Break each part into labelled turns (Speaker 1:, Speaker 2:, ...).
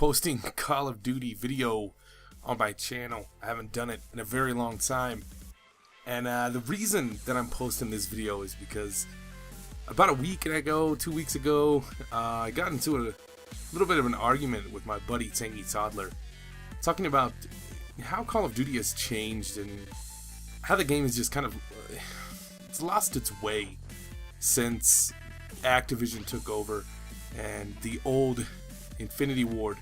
Speaker 1: posting Call of Duty video on my channel. I haven't done it in a very long time. And the reason that I'm posting this video is because about a week ago, 2 weeks ago, I got into a little bit of an argument with my buddy Tangy Toddler, talking about how Call of Duty has changed and how the game is just kind of it's lost its way since Activision took over and the old Infinity Ward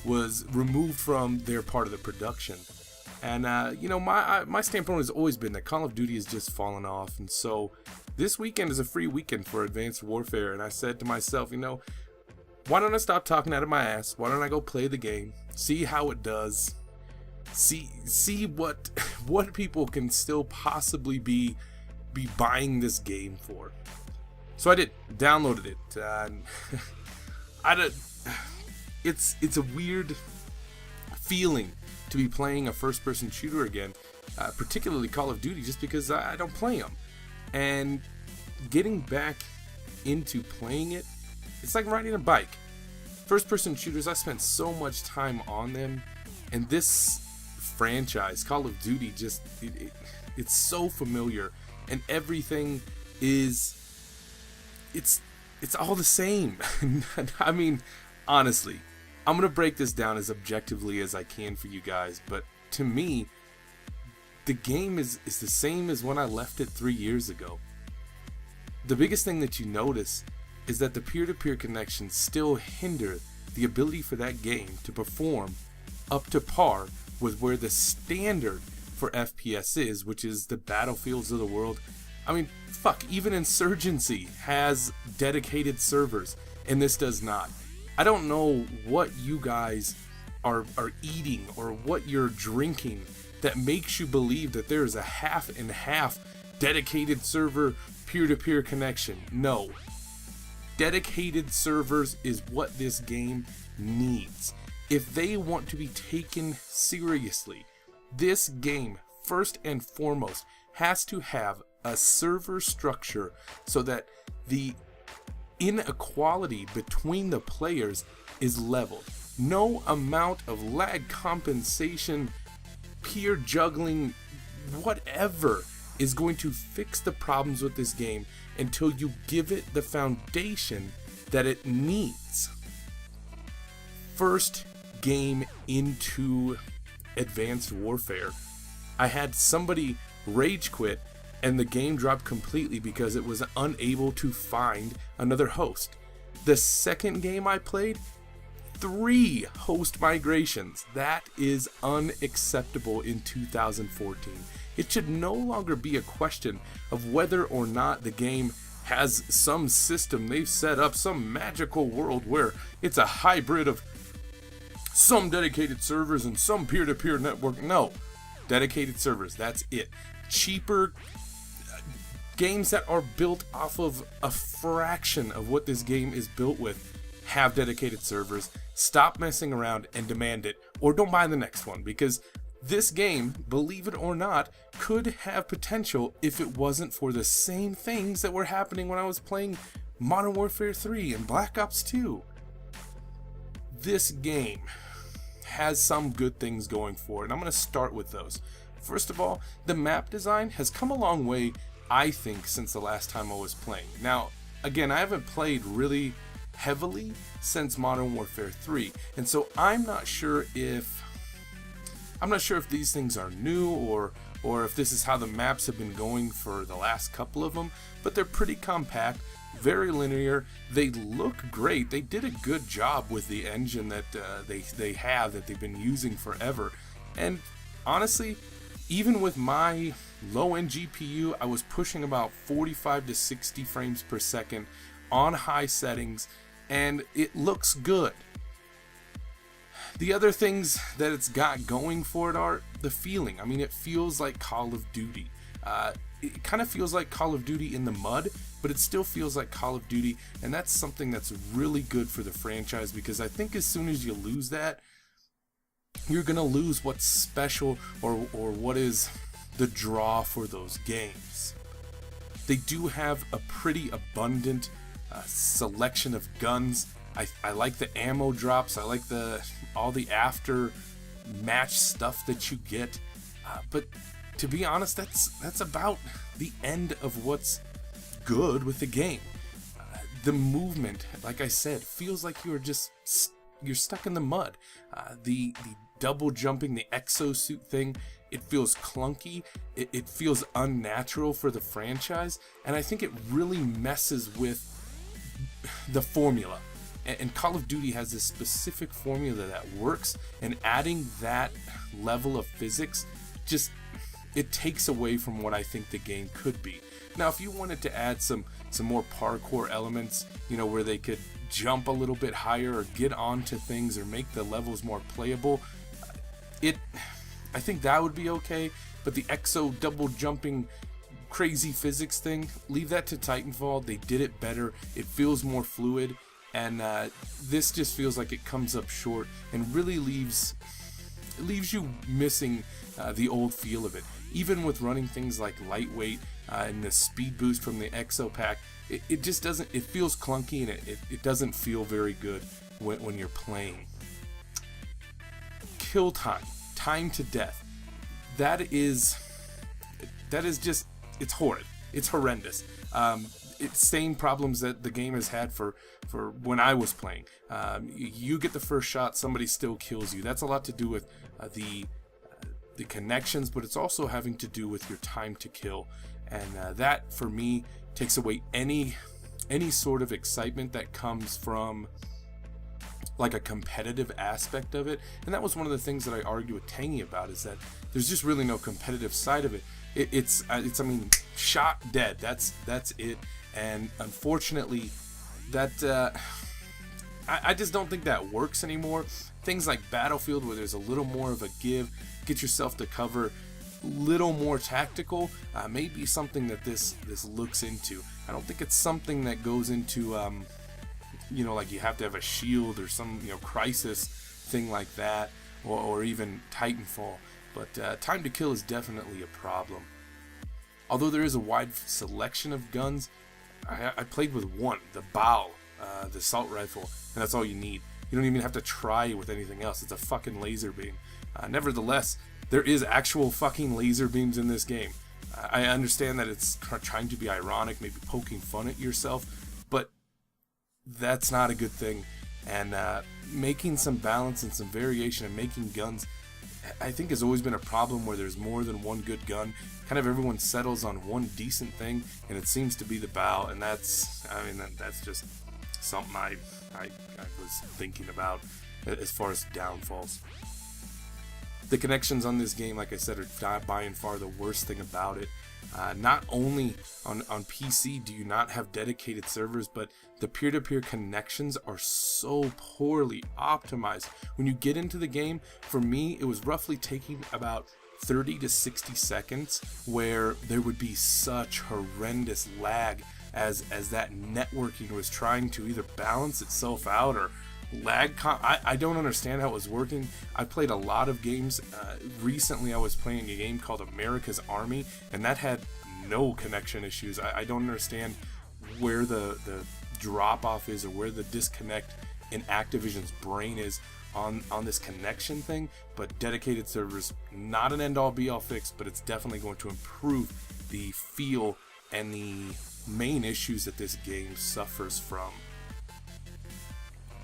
Speaker 1: was removed from their part of the production. And you know, my standpoint has always been that Call of Duty has just fallen off, and so this weekend is a free weekend for Advanced Warfare, and I said to myself, you know, why don't I stop talking out of my ass? Why don't I go play the game, see how it does, see what people can still possibly be buying this game for. So I did, downloaded it. It's a weird feeling to be playing a first-person shooter again, particularly Call of Duty, just because I don't play them. And getting back into playing it, it's like riding a bike. First-person shooters, I spent so much time on them, and this franchise, Call of Duty, just it's so familiar, and everything is it's all the same. I mean, honestly, I'm gonna break this down as objectively as I can for you guys, but to me, the game is the same as when I left it 3 years ago. The biggest thing that you notice is that the peer-to-peer connections still hinder the ability for that game to perform up to par with where the standard for FPS is, which is the Battlefields of the world. I mean, fuck, even Insurgency has dedicated servers, and this does not. I don't know what you guys are eating or what you're drinking that makes you believe that there is a half and half dedicated server peer-to-peer connection. No. Dedicated servers is what this game needs. If they want to be taken seriously, this game, first and foremost, has to have a server structure so that the inequality between the players is leveled. No amount of lag compensation, peer juggling, whatever is going to fix the problems with this game until you give it the foundation that it needs. First game into Advanced Warfare, I had somebody rage quit and the game dropped completely because it was unable to find another host. The second game I played, 3 host migrations. That is unacceptable in 2014. It should no longer be a question of whether or not the game has some system they've set up, some magical world where it's a hybrid of some dedicated servers and some peer-to-peer network. No, dedicated servers, that's it. Cheaper games that are built off of a fraction of what this game is built with have dedicated servers. Stop messing around and demand it, or don't buy the next one, because this game, believe it or not, could have potential if it wasn't for the same things that were happening when I was playing Modern Warfare 3 and Black Ops 2. This game has some good things going for it, and I'm going to start with those. First of all, the map design has come a long way, I think, since the last time I was playing. Now, again, I haven't played really heavily since Modern Warfare 3, and so I'm not sure if these things are new or if this is how the maps have been going for the last couple of them, but they're pretty compact, very linear. They look great. They did a good job with the engine that that they've been using forever. And honestly, even with my low-end GPU, I was pushing about 45 to 60 frames per second on high settings, and it looks good. The other things that it's got going for it are the feeling. I mean, it feels like Call of Duty. It kind of feels like Call of Duty in the mud, but it still feels like Call of Duty, and that's something that's really good for the franchise, because I think as soon as you lose that, you're going to lose what's special or what is the draw for those games. They do have a pretty abundant selection of guns I like the ammo drops. I like all the after match stuff that you get. But to be honest, that's about the end of what's good with the game. The movement, like I said, feels like you're stuck in the mud. The double jumping, the exosuit thing, it feels clunky. It feels unnatural for the franchise, and I think it really messes with the formula. And Call of Duty has this specific formula that works, and adding that level of physics it takes away from what I think the game could be. Now, if you wanted to add some more parkour elements, where they could jump a little bit higher or get onto things or make the levels more playable, I think that would be okay. But the exo double jumping crazy physics thing, leave that to Titanfall. They did it better. It feels more fluid, and this just feels like it comes up short and really leaves you missing the old feel of it. Even with running things like lightweight and the speed boost from the exo pack, it just doesn't. It feels clunky, and it doesn't feel very good when you're playing. Kill time to death. That is just, it's horrid. It's horrendous. It's same problems that the game has had for when I was playing. You get the first shot, somebody still kills you. That's a lot to do with the connections, but it's also having to do with your time to kill, and that for me takes away any sort of excitement that comes from like a competitive aspect of it. And that was one of the things that I argue with Tangy about, is that there's just really no competitive side of it. It's I mean, shot dead, that's it. And unfortunately that I just don't think that works anymore. Things like Battlefield, where there's a little more of a give, get yourself to cover, little more tactical, maybe something that this looks into. I don't think it's something that goes into like you have to have a shield or some crisis thing like that, or even Titanfall. But time to kill is definitely a problem. Although there is a wide selection of guns, I played with one, the bow, the assault rifle, and that's all you need. You don't even have to try with anything else. It's a fucking laser beam. Nevertheless, there is actual fucking laser beams in this game. I understand that it's trying to be ironic, maybe poking fun at yourself, but that's not a good thing. And making some balance and some variation and making guns, I think, has always been a problem where there's more than one good gun. Kind of everyone settles on one decent thing, and it seems to be the bow, and that's just something I was thinking about as far as downfalls. The connections on this game, like I said, are by and far the worst thing about it. Not only on PC do you not have dedicated servers, but the peer-to-peer connections are so poorly optimized. When you get into the game, for me, it was roughly taking about 30 to 60 seconds where there would be such horrendous lag as that networking was trying to either balance itself out or lag. I don't understand how it was working. I played a lot of games. Recently I was playing a game called America's Army, and that had no connection issues. I don't understand where the drop off is, or where the disconnect in Activision's brain is on this connection thing. But dedicated servers, not an end all be all fix, but it's definitely going to improve the feel and the main issues that this game suffers from.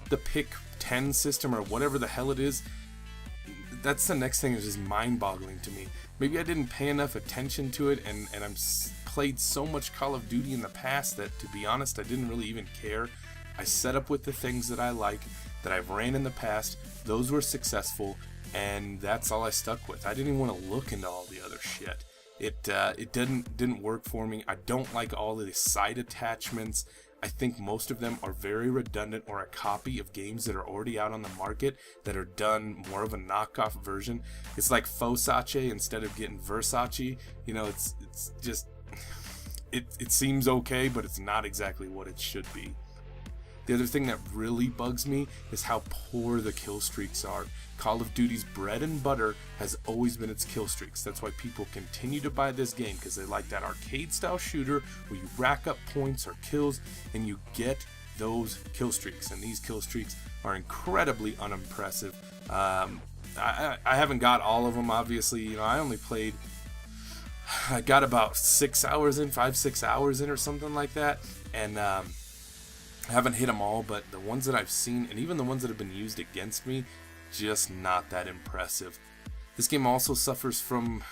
Speaker 1: The pick 10 system, or whatever the hell it is, that's the next thing that's just mind-boggling to me. Maybe I didn't pay enough attention to it, and I'm played so much Call of Duty in the past that, to be honest, I didn't really even care. I set up with the things that I like, that I've ran in the past. Those were successful, and that's all I stuck with. I didn't even want to look into all the other shit. It didn't work for me. I don't like all of the side attachments. I think most of them are very redundant, or a copy of games that are already out on the market that are done more of a knockoff version. It's like Fosace instead of getting Versace. It's just, it seems okay, but it's not exactly what it should be. The other thing that really bugs me is how poor the kill streaks are. Call of Duty's bread and butter has always been its kill streaks. That's why people continue to buy this game, because they like that arcade style shooter where you rack up points or kills and you get those kill streaks, and these kill streaks are incredibly unimpressive. I haven't got all of them, obviously. You know, I got about 6 hours in, 5-6 hours in or something like that, and I haven't hit them all, but the ones that I've seen, and even the ones that have been used against me, just not that impressive. This game also suffers from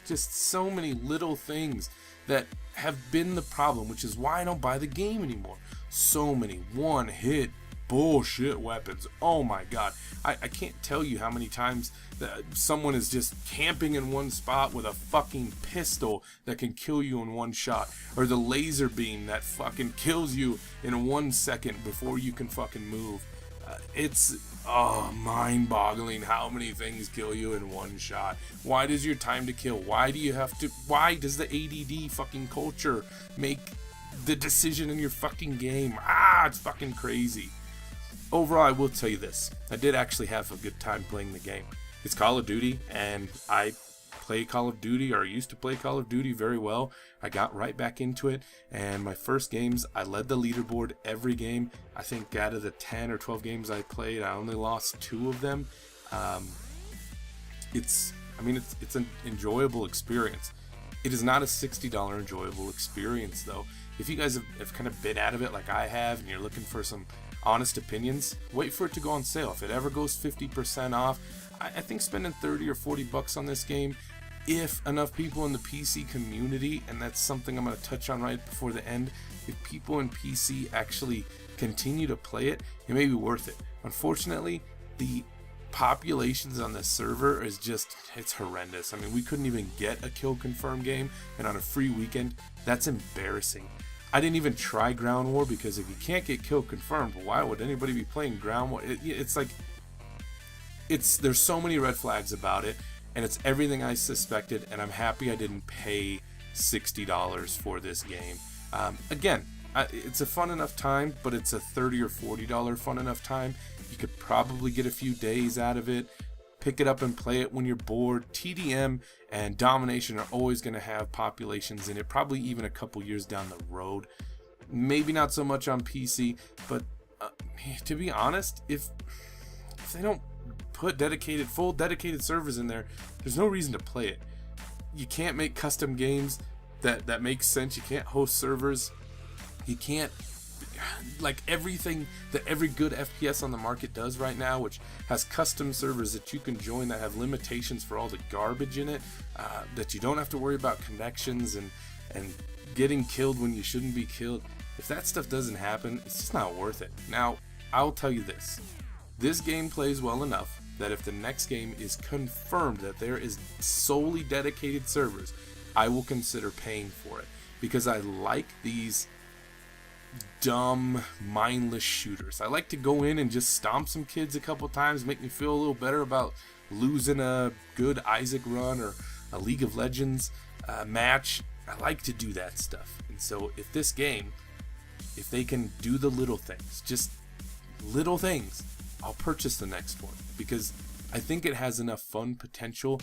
Speaker 1: just so many little things that have been the problem, which is why I don't buy the game anymore. So many one-hit bullshit weapons. Oh my god. I can't tell you how many times that someone is just camping in one spot with a fucking pistol that can kill you in one shot, or the laser beam that fucking kills you in 1 second before you can fucking move. It's mind-boggling how many things kill you in one shot. Why does your time to kill? Why does the ADD fucking culture make the decision in your fucking game? It's fucking crazy. Overall, I will tell you this. I did actually have a good time playing the game. It's Call of Duty, and I play Call of Duty, or used to play Call of Duty very well. I got right back into it, and my first games, I led the leaderboard every game. I think out of the 10 or 12 games I played, I only lost 2 of them. It's an enjoyable experience. It is not a $60 enjoyable experience, though. If you guys have kind of been out of it like I have, and you're looking for some honest opinions, wait for it to go on sale. If it ever goes 50% off, I think spending 30 or 40 bucks on this game, if enough people in the PC community, and that's something I'm going to touch on right before the end, if people in PC actually continue to play it, it may be worth it. Unfortunately, the populations on this server is just, it's horrendous. I mean, we couldn't even get a kill confirm game, and on a free weekend, that's embarrassing. I didn't even try Ground War, because if you can't get kill confirmed, why would anybody be playing Ground War? There's so many red flags about it, and it's everything I suspected, and I'm happy I didn't pay $60 for this game. Again, it's a fun enough time, but it's a $30 or $40 fun enough time. You could probably get a few days out of it. Pick it up and play it when you're bored. TDM and Domination are always going to have populations in it, probably even a couple years down the road. Maybe not so much on PC, but to be honest, if they don't put full dedicated servers in there, there's no reason to play it. You can't make custom games that makes sense. You can't host servers. You can't, like, everything that every good FPS on the market does right now, which has custom servers that you can join that have limitations for all the garbage in it, that you don't have to worry about connections and getting killed when you shouldn't be killed. If that stuff doesn't happen, it's just not worth it. Now, I'll tell you this game plays well enough that if the next game is confirmed that there is solely dedicated servers, I will consider paying for it, because I like these dumb, mindless shooters. I like to go in and just stomp some kids a couple times, make me feel a little better about losing a good Isaac run or a League of Legends match. I like to do that stuff. And so if this game, if they can do the little things, just little things, I'll purchase the next one, because I think it has enough fun potential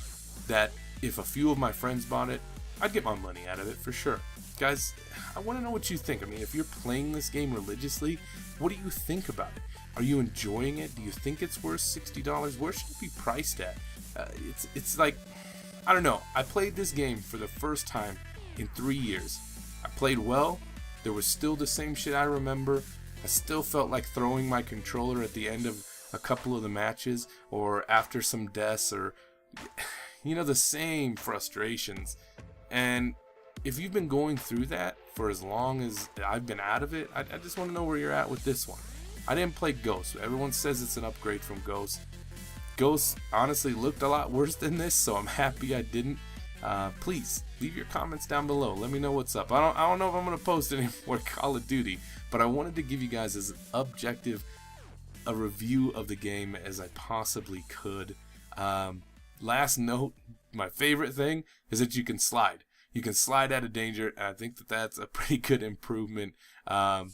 Speaker 1: that if a few of my friends bought it, I'd get my money out of it for sure. Guys, I want to know what you think. I mean, if you're playing this game religiously, what do you think about it? Are you enjoying it? Do you think it's worth $60? Where should it be priced at? It's like, I don't know. I played this game for the first time in 3 years. I played well. There was still the same shit I remember. I still felt like throwing my controller at the end of a couple of the matches, or after some deaths, or, you know, the same frustrations. And if you've been going through that for as long as I've been out of it, I just want to know where you're at with this one. I didn't play Ghost. Everyone says it's an upgrade from Ghost. Ghost honestly looked a lot worse than this, so I'm happy I didn't. Please leave your comments down below. Let me know what's up. I don't know if I'm gonna post any more Call of Duty, but I wanted to give you guys as objective a review of the game as I possibly could. Last note, my favorite thing is that you can slide. You can slide out of danger, and I think that that's a pretty good improvement. Yeah,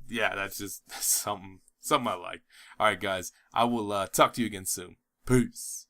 Speaker 1: that's just something I like. All right, guys, I will talk to you again soon. Peace.